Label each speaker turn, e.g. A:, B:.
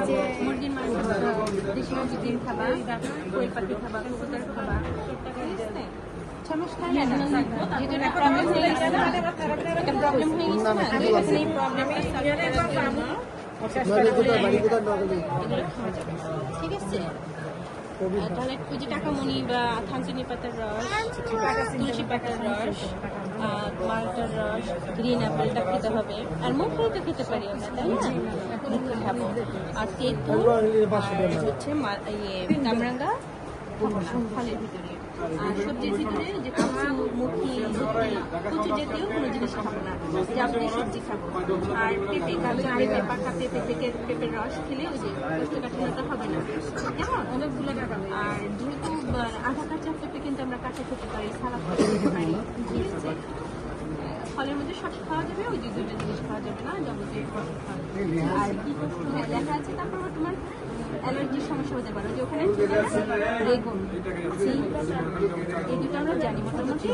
A: যে মুরগির মাংস খাবা, দেশি মুরগির ডিম খাবা, কোয়েল পাখি খাবা, কবুতর খাবা, সমস্যা নেই না। যেহেতু এটা প্রবলেম হয়ে গেছে না, এটা প্রবলেম হয়ে গেছে না, তো এখন এই প্রবলেমটা সলভ করার জন্য এগুলো খাওয়া যাবে, ঠিক আছে? তাহলে ওই যে টাকামণি বা থানচিনি পাতার রস, তুলসী পাতার রস, মালটার রস, গ্রিন অ্যাপেলটা খেতে হবে। আর মুখেও তো খেতে পারি আমরা, তাই না? মুখে খাবো। আর তেঁতুল হচ্ছে কামরাঙ্গা ফলের ভিতরে, আর সবজির ভিতরে যে কচু, মুখি, কচু জাতীয় কোনো জিনিস খাবো না, যাবতীয় সবজি খাবো। আর পেঁপে, কাঁচা পেঁপে, পাকা পেঁপে থেকে পেঁপের রস খেলে ওই যে কোষ্ঠকাঠিন্যতা হবে না, কেমন? অনেকগুলো টাকা। আর যেহেতু আধা কাঁচা পেঁপে কিন্তু আমরা কাঁচা খেতে পারি, সালাদ খেতে পারি, ঠিক আছে? ফলের মধ্যে সব খাওয়া যাবে, ওই যে দুইটা জিনিস খাওয়া যাবে না, যাবতীয় আর দেখা আছে। তারপর তোমার অ্যালার্জির সমস্যা হতে পারে, যে ওখানে বেগুন, এই দুটো আমরা জানি মোটামুটি।